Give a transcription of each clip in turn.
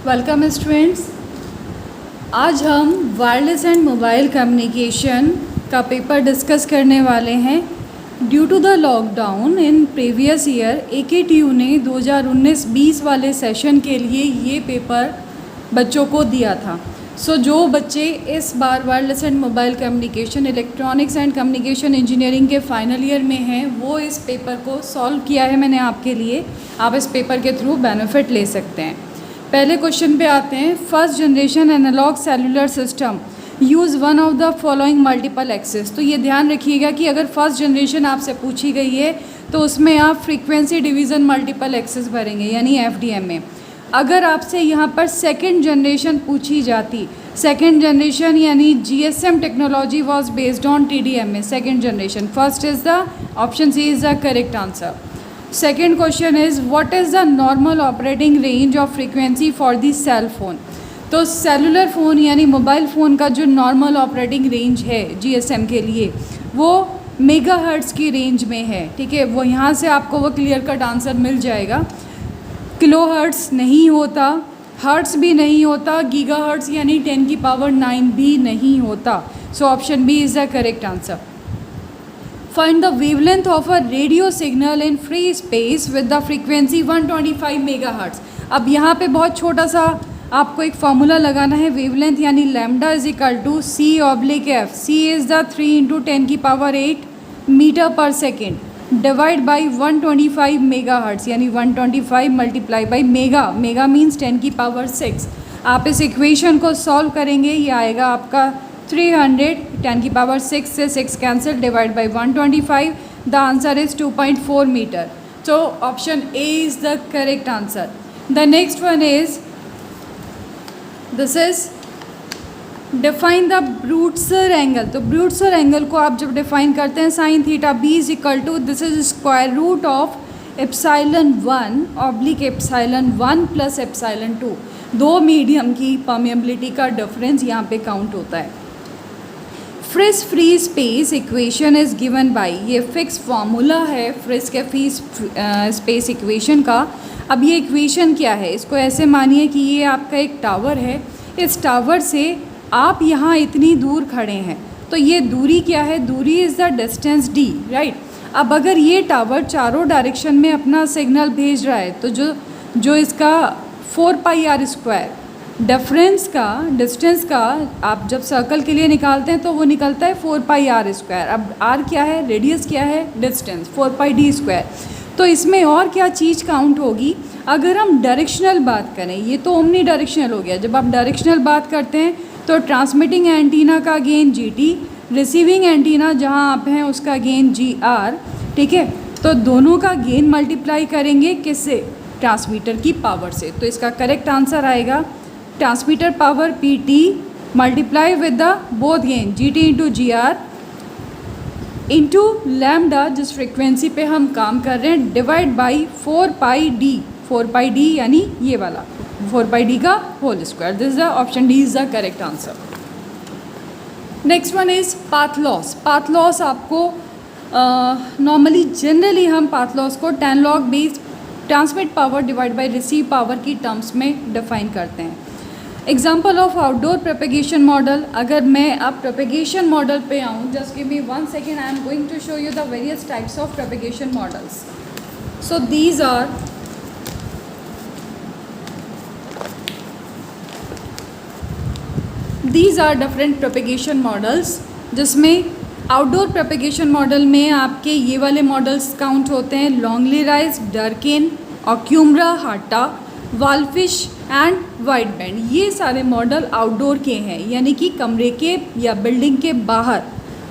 Welcome students. आज हम wireless and mobile communication का पेपर डिस्कस करने वाले हैं। Due to the lockdown in previous year AKTU ने 2019-20 वाले सेशन के लिए ये पेपर बच्चों को दिया था। जो बच्चे इस बार wireless and mobile communication electronics and communication engineering के फाइनल ईयर में हैं, वो इस पेपर को सॉल्व किया है मैंने आपके लिए। आप इस पेपर के थ्रू बेनिफिट ले सकते हैं। पहले क्वेश्चन पे आते हैं। First generation analog cellular system use one of the following multiple access. तो ये ध्यान रखिएगा कि अगर फर्स्ट जनरेशन आपसे पूछी गई है तो उसमें आप फ्रीक्वेंसी डिवीज़न मल्टीपल एक्सेस भरेंगे, यानी FDM में। अगर आपसे यहाँ पर सेकेंड जनरेशन पूछी जाती, सेकेंड जनरेशन यानी GSM technology was based on TDM में second generation. First is the option C is the correct answer. Second question is what is the normal operating range of frequency for the cell phone. तो cellular phone यानी mobile phone का जो normal operating range है GSM के लिए वो megahertz की range में है। ठीक है, वो यहाँ से आपको वो क्लियर कट आंसर मिल जाएगा। किलोहर्ट्ज़ नहीं होता, हर्ट्ज़ भी नहीं होता, गीगाहर्ट्ज़ यानी 10 की पावर 9 भी नहीं होता। So option B is the correct answer. Find the wavelength of a radio signal in free space with the frequency 125 megahertz. अब यहाँ पे बहुत छोटा सा आपको एक फार्मूला लगाना है। वेवलेंथ यानी lambda is equal to C/F। C is the 3 × 10 की power 8 meter per second divide by 125 megahertz, यानी 125 multiply by mega. Mega means 10 की पावर 6। आप इस इक्वेशन को सॉल्व करेंगे, ये आएगा आपका 300, 10 की पावर 6 से 6 cancel, divide by 125। The answer is 2.4 meter. So option A is the correct answer. The next one is, this is define the Brewster angle। तो Brewster angle को आप जब डिफाइन करते हैं sin theta B is equal to, this is square root of ε1 oblique ε1 plus ε2। दो medium की permeability का difference यहाँ पे काउंट होता है। Friis free space equation is given by, ये फिक्स फार्मूला है फ्रिस के फ्री स्पेस इक्वेशन का। अब ये इक्वेशन क्या है, इसको ऐसे मानिए कि ये आपका एक टावर है। इस टावर से आप यहाँ इतनी दूर खड़े हैं, तो ये दूरी क्या है, दूरी is the distance D, right. अब अगर ये टावर चारों डायरेक्शन में अपना सिग्नल भेज रहा है तो जो इसका 4πr² डिफरेंस का, डिस्टेंस का आप जब सर्कल के लिए निकालते हैं तो वो निकलता है 4πr²। अब r क्या है, रेडियस क्या है, डिस्टेंस 4πd²। तो इसमें और क्या चीज़ काउंट होगी, अगर हम डायरेक्शनल बात करें, ये तो ओमनी डायरेक्शनल हो गया। जब आप डायरेक्शनल बात करते हैं तो ट्रांसमिटिंग एंटीना का गेन GT, रिसीविंग एंटीना जहाँ आप हैं उसका गेन GR। ठीक है, तो दोनों का गेन मल्टीप्लाई करेंगे किससे, ट्रांसमीटर की पावर से। तो इसका करेक्ट आंसर आएगा transmitter power PT multiply with the both gain GT into GR into lambda, जिस फ्रिक्वेंसी पे हम काम कर रहे हैं, डिवाइड बाई 4πd। 4πd यानी ये वाला 4πd का whole square. This is the option D is the correct answer. Next one is path loss. Path loss आपको नॉर्मली जनरली हम पाथ लॉस को 10 log base transmit power divide by receive power की terms में define करते हैं। Example of outdoor propagation model. अगर मैं अब प्रोपेगेशन मॉडल पे आऊँ, just give me 1 second, I am going to show you the various types of propagation models. So these are different propagation models, जिसमें outdoor propagation model में आपके ये वाले मॉडल्स काउंट होते हैं, Longley Rice, Durkin, Okumura, Hata, वालफिश and wide band. ये सारे मॉडल आउटडोर के हैं, यानी कि कमरे के या बिल्डिंग के बाहर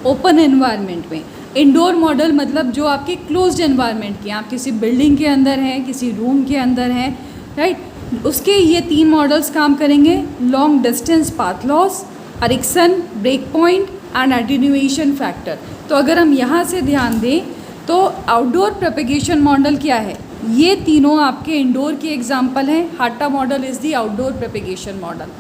ओपन एनवायरनमेंट में। इंडोर मॉडल मतलब जो आपके क्लोज्ड एनवायरनमेंट के, आप किसी बिल्डिंग के अंदर हैं, किसी रूम के अंदर हैं, राइट। उसके ये 3 मॉडल्स काम करेंगे, long distance path loss, Ericsson break point and attenuation factor. तो अगर हम यहाँ से ध्यान दें तो आउटडोर प्रोपेगेशन मॉडल क्या है, ये तीनों आपके इंडोर के एग्जाम्पल हैं। Hata model is the outdoor propagation model.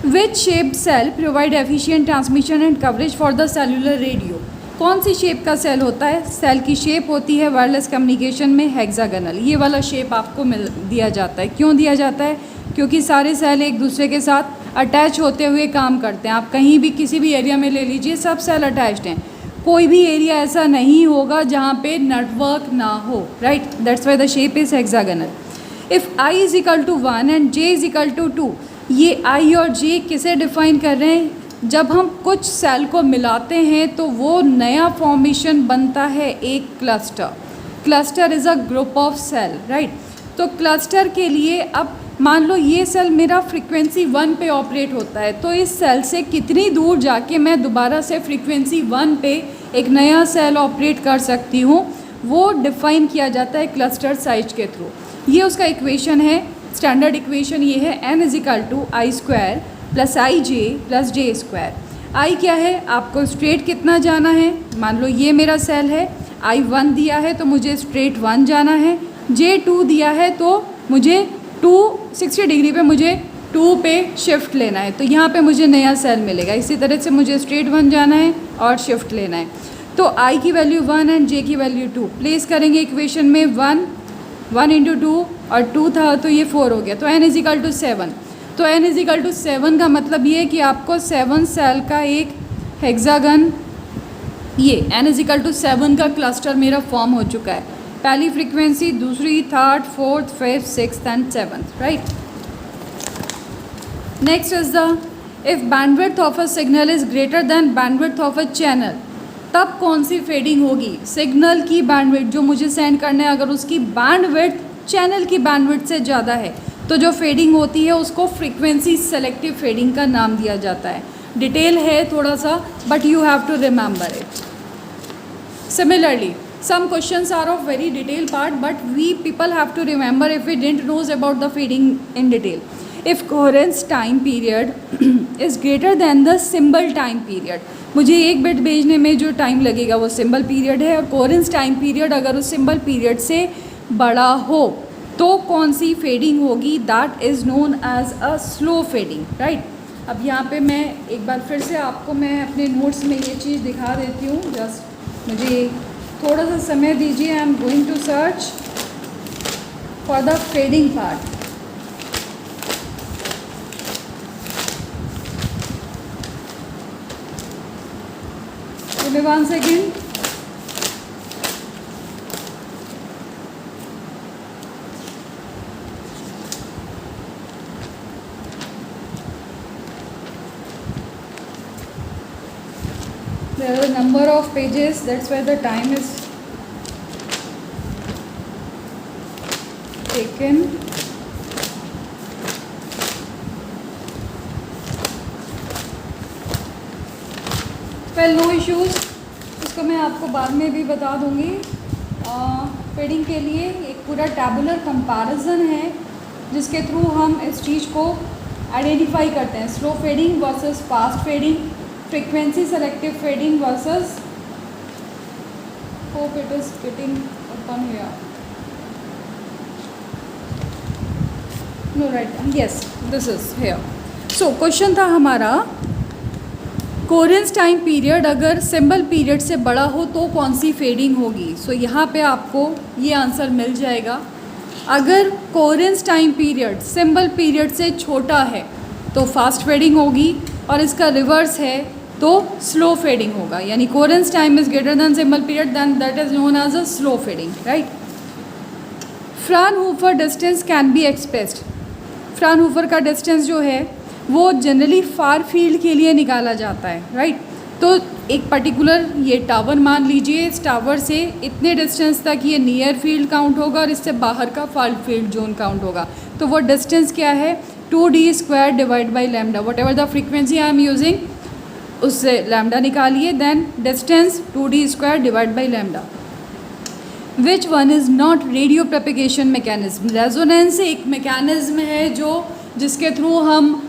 Which shaped cell provide efficient transmission and coverage for the cellular radio. कौन सी शेप का सेल होता है? सेल की शेप होती है वायरलेस कम्युनिकेशन में हेक्सागोनल। ये वाला शेप आपको मिल दिया जाता है। क्यों दिया जाता है? क्योंकि सारे सेल एक दूसरे के साथ अटैच होते हुए काम करते हैं। आप कहीं भी किसी भी एरिया में ले लीजिए, सब सेल अटैच्ड हैं। कोई भी एरिया ऐसा नहीं होगा जहाँ पे नेटवर्क ना हो, right? That's why the shape is hexagonal. If i is equal to 1 and j is equal to 2, ये i और j किसे डिफाइन कर रहे हैं? जब हम कुछ सेल को मिलाते हैं तो वो नया फॉर्मेशन बनता है एक cluster. Cluster is a group of cell, right? तो क्लस्टर के लिए अब मान लो ये सेल मेरा फ्रीक्वेंसी 1 पे ऑपरेट होता है, तो इस सेल से कितनी दूर जाके मैं दोबारा से फ्रीक्वेंसी 1 पे एक नया सेल ऑपरेट कर सकती हूँ, वो डिफाइन किया जाता है क्लस्टर साइज के थ्रू। ये उसका इक्वेशन है, स्टैंडर्ड इक्वेशन ये है, n is equal to I square plus I J plus J square. I क्या है? आपको स्ट्रेट कितना जाना है? मान लो ये मेरा सेल है, आई 1 दिया है तो मुझे स्ट्रेट 1 जाना है। जे 2 दिया है तो मुझे 260 डिग्री पे मुझे 2 पे शिफ्ट लेना है, तो यहाँ पे मुझे नया सेल मिलेगा। इसी तरह से मुझे स्ट्रेट 1 जाना है और शिफ्ट लेना है। तो आई की वैल्यू 1 एंड जे की वैल्यू 2 प्लेस करेंगे इक्वेशन में। 1 इंटू 2 और 2 था तो ये 4 हो गया, तो n इज इक्वल टू 7। तो n इज इक्वल टू 7 का मतलब ये है कि आपको 7 सेल का एक हेक्सागन, ये n इज इक्वल टू 7 का क्लस्टर मेरा फॉर्म हो चुका है। पहली फ्रीक्वेंसी, दूसरी, third, fourth, fifth, sixth and seventh, right? Next is the if bandwidth of a signal is greater then bandwidth of a channel, तब कौन सी फेडिंग होगी? सिग्नल की बैंडविड्थ जो मुझे सेंड करना है, अगर उसकी बैंडविड्थ चैनल की बैंडविड्थ से ज़्यादा है तो जो फेडिंग होती है उसको फ्रीक्वेंसी सेलेक्टिव फेडिंग का नाम दिया जाता है। डिटेल है थोड़ा सा, but you have to remember it. Similarly some questions are of very detailed part, but we people have to remember if we didn't knows about the feeding in detail. If coherence time period is greater than the symbol time period, मुझे एक bit भेजने में जो time लगेगा वो symbol period है, और coherence time period अगर उस सिंबल पीरियड से बड़ा हो तो कौन सी फेडिंग होगी? That is known as a slow fading, right? अब यहाँ पे मैं एक बार फिर से आपको मैं अपने नोट्स में ये चीज़ दिखा देती हूँ। जस्ट मुझे थोड़ा सा समय दीजिए। I am going to search for the fading part. Give me 1 second. There are a number of pages, that's why the time is taken. Well, no issues, इसको मैं आपको बाद में भी बता दूंगी। फेडिंग के लिए एक पूरा टैबुलर कंपैरिजन है जिसके थ्रू हम इस चीज़ को आइडेंटिफाई करते हैं। Slow fading versus fast fading, frequency selective fading versus, hope it is getting open here, no right, yes this is here. So question था हमारा, कोहेरेंस टाइम पीरियड अगर सिंबल पीरियड से बड़ा हो तो कौन सी फेडिंग होगी? सो यहाँ पे आपको ये आंसर मिल जाएगा। अगर coherence time period symbol period से छोटा है तो फास्ट फेडिंग होगी, और इसका रिवर्स है तो स्लो फेडिंग होगा। यानी coherence time is greater than symbol period, then that is known as a slow fading, right? Fraunhofer distance can be expressed. Fraunhofer का डिस्टेंस जो है वो जनरली फार फील्ड के लिए निकाला जाता है, राइट? तो एक पर्टिकुलर ये टावर मान लीजिए, इस टावर से इतने डिस्टेंस तक ये नियर फील्ड काउंट होगा और इससे बाहर का फार फील्ड जोन काउंट होगा। तो वो डिस्टेंस क्या है? 2d² divide by lambda, whatever the frequency I am using उससे लैम्डा निकालिए, then distance 2d² divide by lambda. Which one is not radio propagation mechanism? Resonance एक mechanism है जिसके थ्रू हम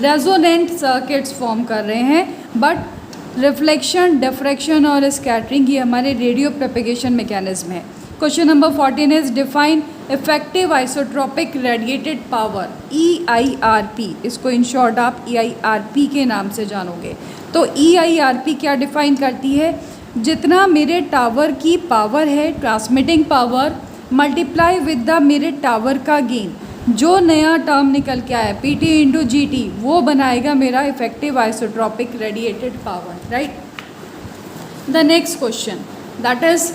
रेजोनेंट सर्किट्स फॉर्म कर रहे हैं, but reflection, diffraction और स्कैटरिंग ये हमारे रेडियो प्रोपेगेशन मैकेनिज्म है। Question number 14 is define effective isotropic radiated power, EIRP। इसको इन शॉर्ट आप EIRP के नाम से जानोगे। तो EIRP क्या डिफाइन करती है, जितना मेरे टावर की पावर है, transmitting power, multiply with the मेरे टावर का गेन, जो नया टर्म निकल के आया PT इंटू GT, वो बनाएगा मेरा effective isotropic radiated power, right. The next question that is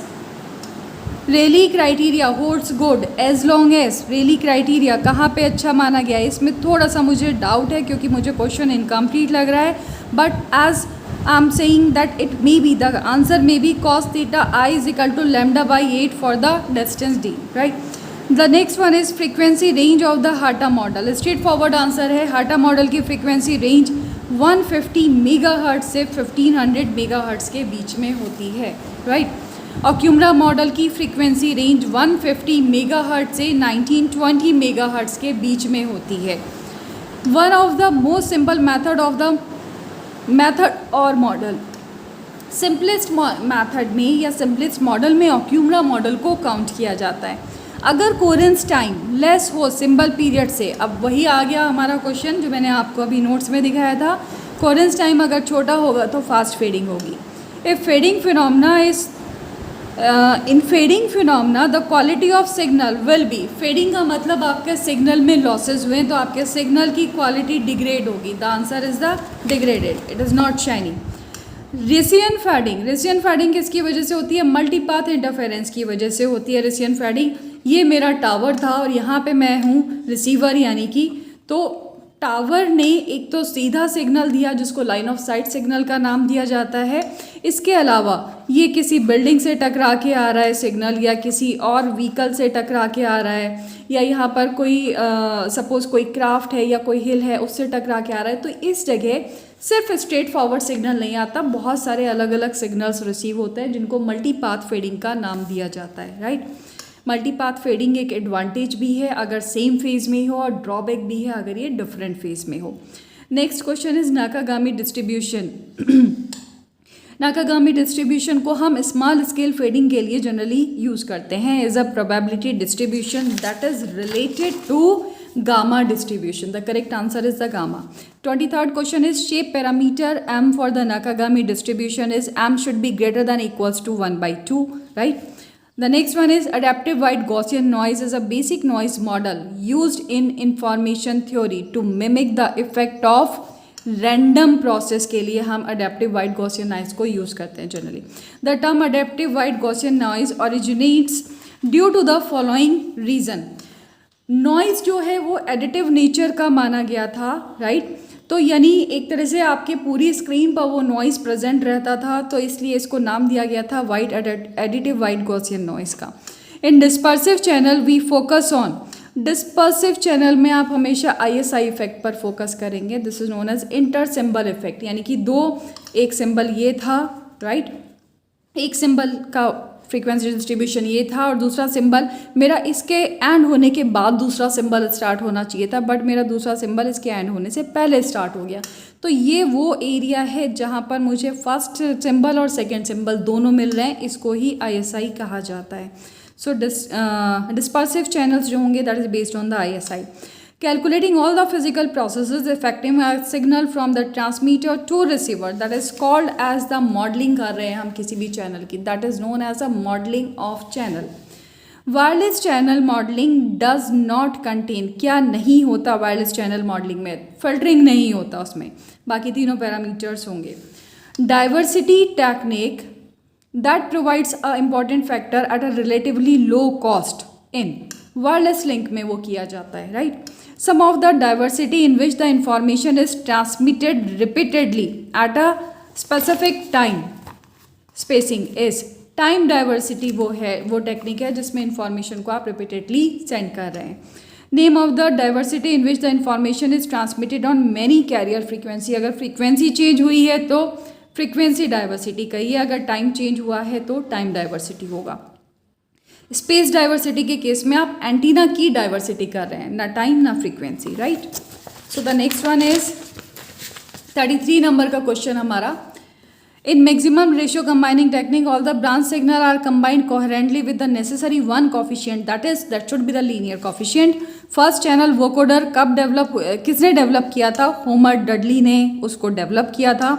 Rayleigh criteria holds good as long as, Rayleigh criteria कहाँ पे अच्छा माना गया है, इसमें थोड़ा सा मुझे डाउट है क्योंकि मुझे क्वेश्चन इनकम्प्लीट लग रहा है, but as I am saying that it may be the answer may be cos theta I is equal to λ/8 for the distance d, right. The next one is frequency range of the Hata model, straightforward answer है, Hata model की frequency range 150 megahertz से 1500 megahertz के बीच में होती है, right. Okumura model की frequency range 150 megahertz से 1920 मेगाहर्ट्ज के बीच में होती है। One of the most simple method of the method और मॉडल, सिंपलेस्ट मेथड में या सिंपलेस्ट मॉडल में ऑक्यूमरा मॉडल को काउंट किया जाता है। अगर कोरेंस टाइम लेस हो सिंबल पीरियड से, अब वही आ गया हमारा क्वेश्चन जो मैंने आपको अभी नोट्स में दिखाया था, कोरेंस टाइम अगर छोटा होगा तो फास्ट फेडिंग होगी। If fading phenomena is in fading phenomena the quality of signal will be, fading का मतलब आपके सिग्नल में लॉसेज हुए तो आपके सिग्नल की क्वालिटी डिग्रेड होगी, the answer is the degraded, it is not shining. Rician fading, Rician fading किसकी वजह से होती है, मल्टीपाथ इंटरफेरेंस की वजह से होती है रेसियन फेडिंग। ये मेरा टावर था और यहाँ पे मैं हूँ रिसीवर, यानी कि तो टावर ने एक तो सीधा सिग्नल दिया जिसको लाइन ऑफ साइट सिग्नल का नाम दिया जाता है, इसके अलावा ये किसी बिल्डिंग से टकरा के आ रहा है सिग्नल, या किसी और व्हीकल से टकरा के आ रहा है, या यहाँ पर कोई सपोज़ कोई क्राफ्ट है या कोई हिल है उससे टकरा के आ रहा है, तो इस जगह सिर्फ स्ट्रेट फॉरवर्ड सिग्नल नहीं आता, बहुत सारे अलग अलग सिग्नल्स रिसीव होते हैं जिनको मल्टीपाथ फेडिंग का नाम दिया जाता है, राइट। मल्टीपाथ फेडिंग एक एडवांटेज भी है अगर सेम फेज में हो, और ड्रॉबैक भी है अगर ये डिफरेंट फेज में हो। Next question is Nakagami distribution. Nakagami distribution को हम स्मॉल स्केल फेडिंग के लिए जनरली यूज़ करते हैं as a probability distribution that is related to gamma distribution. The correct answer is the gamma. 23rd question is shape parameter m for the Nakagami distribution is m should be greater than equals to 1/2, right. The next one is adaptive white Gaussian noise is a basic noise model used in information theory to mimic the effect of random process के लिए हम adaptive white Gaussian noise को use करते हैं generally. The term adaptive white Gaussian noise originates due to the following reason. Noise जो है वो additive nature का माना गया था, right? तो यानी एक तरह से आपके पूरी स्क्रीन पर वो नॉइज़ प्रेजेंट रहता था, तो इसलिए इसको नाम दिया गया था white additive white Gaussian noise का। In dispersive channel we focus on, dispersive channel में आप हमेशा ISI इफेक्ट पर फोकस करेंगे, this is known as inter symbol effect, यानी कि दो, एक सिंबल ये था, राइट, एक सिंबल का फ्रीक्वेंसी डिस्ट्रीब्यूशन ये था और दूसरा सिंबल मेरा इसके एंड होने के बाद दूसरा सिंबल स्टार्ट होना चाहिए था, बट मेरा दूसरा सिंबल इसके एंड होने से पहले स्टार्ट हो गया। तो ये वो एरिया है जहाँ पर मुझे फर्स्ट सिंबल और सेकंड सिंबल दोनों मिल रहे हैं, इसको ही ISI कहा जाता है। सो डिस्पर्सिव चैनल्स जो होंगे that is based on the ISI। Calculating all the physical processes affecting a signal from the transmitter to receiver, that is called as the modeling कर रहे हैं हम किसी भी चैनल की, that is known as a modeling of channel. Wireless channel modelling does not contain, क्या नहीं होता वायरलेस चैनल मॉडलिंग में, फिल्टरिंग नहीं होता उसमें, बाकी तीनों पैरामीटर्स होंगे। Diversity technique that provides a important factor at a relatively low cost in wireless link में वो किया जाता है, right. Some of the diversity in which the information is transmitted repeatedly at a specific time spacing is time diversity, वो है वो technique है जिसमें इंफॉर्मेशन को आप रिपीटेडली सेंड कर रहे हैं। Name of the diversity in which the information is transmitted on many carrier frequency, अगर फ्रीक्वेंसी चेंज हुई है तो फ्रीक्वेंसी डाइवर्सिटी कही है, अगर टाइम चेंज हुआ है तो टाइम डाइवर्सिटी होगा। स्पेस डाइवर्सिटी के केस में आप एंटीना की डाइवर्सिटी कर रहे हैं, ना टाइम ना frequency, right. So the next one is 33 number का क्वेश्चन हमारा, In maximum ratio combining technique, all the branch signal are combined coherently with the necessary one coefficient. That should be the linear coefficient. First channel vocoder कब develop, किसने develop किया था? Homer Dudley ने उसको develop किया था.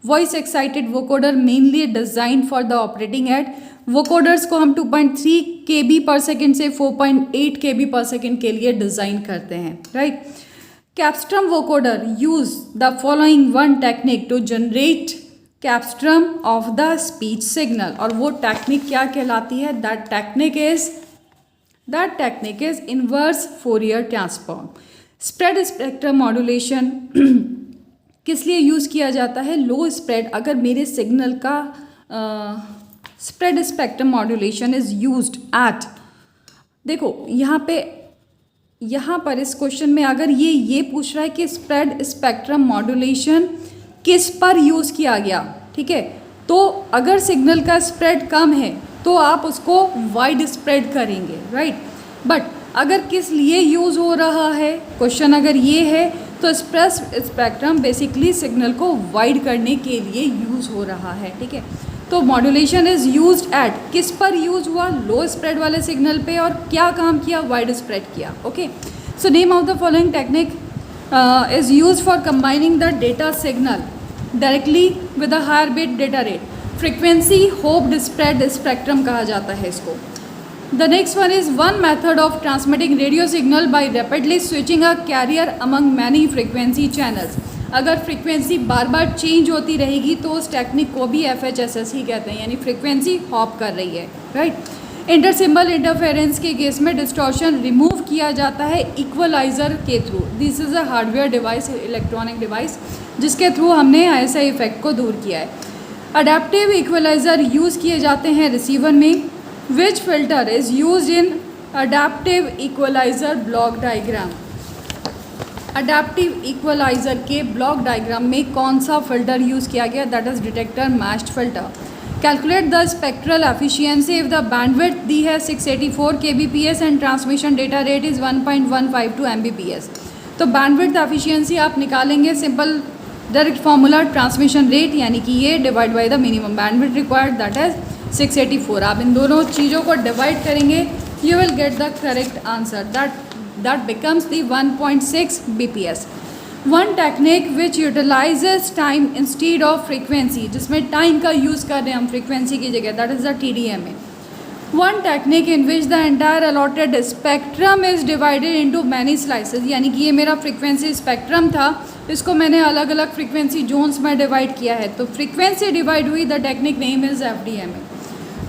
Voice excited vocoder mainly design for the operating at. Vocoders को हम 2.3 KB पर सेकेंड से 4.8 KB पर सेकेंड के लिए डिज़ाइन करते हैं, right. Cepstrum vocoder use the following one technique to generate cepstrum of the speech signal. और वो टेक्निक क्या कहलाती है? That technique is inverse Fourier transform. Spread spectrum modulation किस लिए यूज़ किया जाता है? लो स्प्रेड, अगर मेरे सिग्नल का spread spectrum modulation is used eight, देखो यहाँ पर इस क्वेश्चन में अगर ये पूछ रहा है कि स्प्रेड स्पेक्ट्रम मॉड्यूलेशन किस पर यूज़ किया गया, ठीक है, तो अगर सिग्नल का स्प्रेड कम है तो आप उसको वाइड स्प्रेड करेंगे, राइट. बट अगर किस लिए यूज़ हो रहा है, क्वेश्चन अगर ये है तो स्प्रेड स्पेक्ट्रम बेसिकली सिग्नल को वाइड करने के लिए यूज़ हो रहा है, ठीक है. तो मॉड्यूलेशन इज़ यूज्ड एट, किस पर यूज़ हुआ? लो स्प्रेड वाले सिग्नल पे. और क्या काम किया? वाइड स्प्रेड किया. Okay, so name of the following technique is used for combining the data signal directly with a higher bit data rate. Frequency hopped spread spectrum कहा जाता है इसको. The next one is one method of transmitting radio signal by rapidly switching a carrier among many frequency channels. अगर frequency बार बार change होती रहेगी तो उस technique को भी FHSS ही कहते हैं, यानी फ्रीक्वेंसी हॉप कर रही है, राइट. इंटरसिम्बल इंटरफेरेंस के केस में डिस्टॉर्शन रिमूव किया जाता है इक्वलाइजर के through. This is a hardware device, electronic device, जिसके थ्रू हमने ISI इफेक्ट को दूर किया है. अडेप्टिव इक्वलाइजर यूज़ किए जाते हैं रिसीवर में. Which filter is use in adaptive equaliser block diagram? Adaptive equaliser के ब्लॉक डायग्राम में कौन सा फिल्टर यूज़ किया गया? That is detector matched filter. Calculate the spectral efficiency if the bandwidth दी है 684 kbps and transmission data rate is 1.152 Mbps. तो bandwidth efficiency आप निकालेंगे, simple direct formula, transmission rate यानी कि ये divide by the minimum bandwidth required, that is 684. आप इन दोनों चीज़ों को डिवाइड करेंगे, you will get the correct answer. That becomes the 1.6 bps. One technique which utilises time instead of frequency, जिसमें time का यूज़ कर रहे हैं हम फ्रीक्वेंसी की जगह, that is the TDMA. One technique in which the entire allotted spectrum is divided into many slices, यानी कि ये मेरा फ्रीक्वेंसी स्पेक्ट्रम था, इसको मैंने अलग अलग फ्रीक्वेंसी जोन्स में डिवाइड किया है, तो फ्रीक्वेंसी डिवाइड हुई. The technique name is FDMA.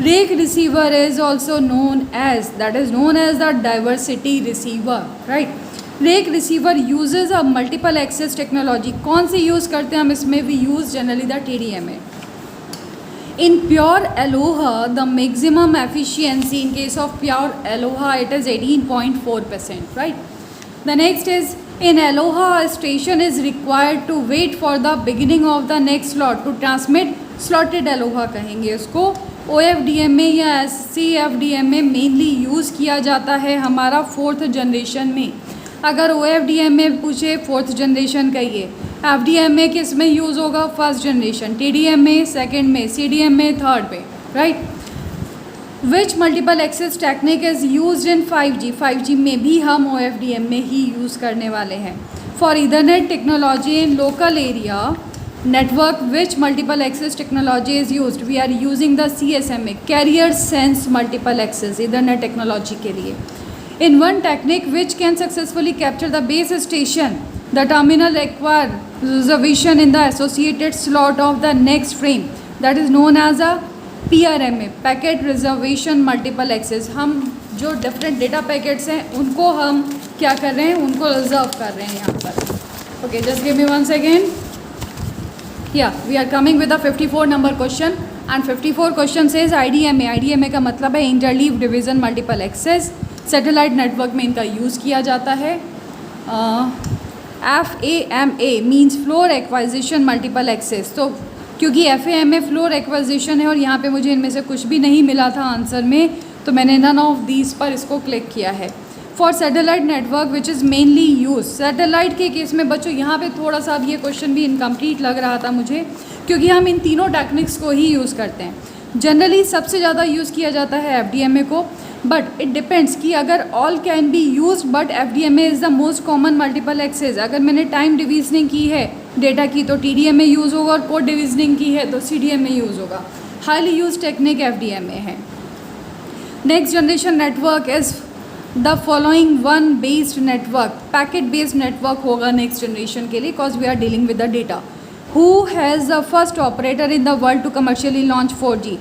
Rake receiver is also known as, that is known as the diversity receiver, right. Rake receiver uses a multiple access technology. कौन सी use करते हैं हम इसमें? We use generally the TDMA. In pure Aloha, the maximum efficiency in case of pure Aloha, it is 18.4%, right? The next is, in Aloha, a station is required to wait for the beginning of the next slot to transmit. Slotted Aloha कहेंगे उसको. OFDMA या SCFDMA mainly use किया जाता है हमारा 4th generation में. अगर OFDMA पूछे 4th जनरेशन का, ये FDMA किस में यूज़ होगा? 1st generation. TDMA 2nd में, CDMA 3rd में, राइट. Which multiple access technique is use in 5G? 5G में भी हम OFDMA ही यूज़ करने वाले हैं. For Ethernet technology in local area network, which multiple access technology is used? We are using the CSMA, carrier sense multiple access, Ethernet technology के लिए. In one technique which can successfully capture the base station, the terminal require reservation in the associated slot of the next frame, that is known as a PRMA, packet reservation multiple access. हम जो different data packets हैं उनको हम क्या कर रहे हैं? उनको रिजर्व कर रहे हैं यहाँ पर. Okay, just give me 1 second. Yeah, we are coming with a 54 number question and 54 question says IDMA. IDMA का मतलब है interleave division multiple access. Satellite network में इनका यूज़ किया जाता है. FAMA means floor acquisition multiple access. तो क्योंकि FAMA फ्लोर एक्वाजिशन है और यहाँ पे मुझे इनमें से कुछ भी नहीं मिला था आंसर में, तो मैंने नन ऑफ दीज पर इसको क्लिक किया है. For satellite network which is mainly use, satellite के केस में बच्चों यहाँ पे थोड़ा सा अब ये क्वेश्चन भी इनकम्प्लीट लग रहा था मुझे, क्योंकि हम इन तीनों टेक्निक्स को ही यूज़ करते हैं। जनरली सबसे ज़्यादा यूज़ किया जाता है FDMA को, बट इट डिपेंड्स कि अगर all can be use but FDMA is the most common multiple access. अगर मैंने टाइम डिवीजनिंग की है डेटा की तो TDMA यूज़ होगा, और कोड डिवीजनिंग की है तो CDMA यूज़ होगा। हाईली यूज टेक्निक FDMA है। Next generation network is the following one based network, packet based network होगा नेक्स्ट जनरेशन के लिए, because we are dealing with the data. Who has the first operator in the world to commercially launch 4G?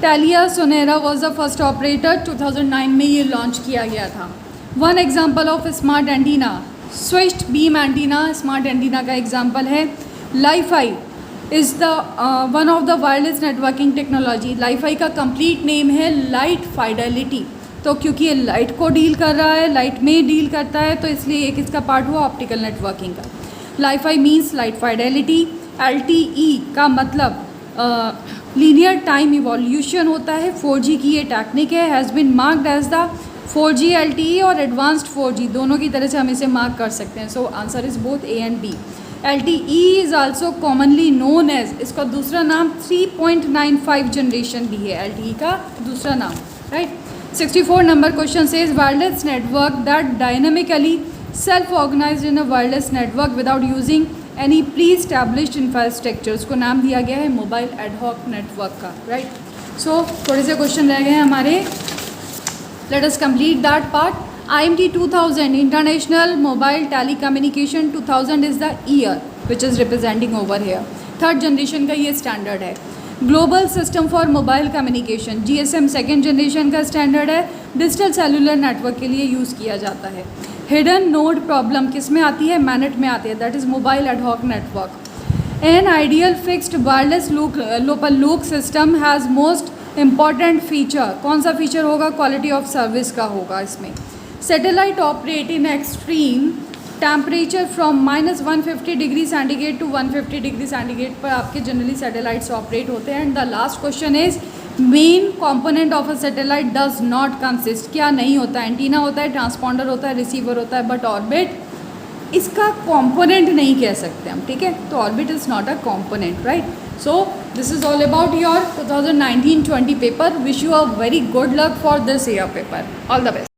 Telia Sonera was the first operator, 2009 में ये launch किया गया था। One example of smart antenna, switched beam antenna smart antenna का example है। Li-Fi is the one of the wireless networking technology. Li-Fi का complete name है light fidelity. तो क्योंकि ये लाइट को डील कर रहा है, लाइट में डील करता है, तो इसलिए एक इसका पार्ट हुआ ऑप्टिकल नेटवर्किंग का। Li-Fi means light fidelity. LTE का मतलब लीनियर टाइम इवोल्यूशन होता है। 4G की ये टेक्निक है, has been marked as the 4G LTE और एडवांस्ड 4G, दोनों की तरह से हम इसे मार्क कर सकते हैं। So answer is both A and B। LTE is also commonly known as, इसका दूसरा नाम 3.95 जनरेशन भी है, LTE का दूसरा नाम, right. 64 number question says wireless network that dynamically self organised in a wireless network without using any pre established infrastructure, उसको नाम दिया गया है मोबाइल एडहॉक नेटवर्क का, राइट। सो थोड़े से क्वेश्चन रह गए हैं हमारे, let us complete that part. IMT 2000 international mobile telecommunication 2000 is the year which is representing over here. Third generation का ये स्टैंडर्ड है। Global system for mobile communication GSM second generation का स्टैंडर्ड है, डिजिटल सेलुलर नेटवर्क के लिए use किया जाता है। हिडन नोड प्रॉब्लम किस में आती है? मैनेट में आती है, that is mobile ad hoc network. An ideal fixed wireless local loop system has most important feature, कौन सा फीचर होगा? क्वालिटी ऑफ सर्विस का होगा इसमें। Satellite operate in extreme temperature from -150 degree centigrade to 150 degree centigrade पर आपके generally satellites operate होते हैं। And the last question is main component of a satellite does not consist, क्या नहीं होता है? एंटीना होता है, ट्रांसपॉन्डर होता है, रिसीवर होता है, बट ऑर्बिट इसका कंपोनेंट नहीं कह सकते हम, ठीक है। तो orbit is not a component, right. So this is all about your 2019-20 paper. Wish you a very good luck for this year paper. All the best.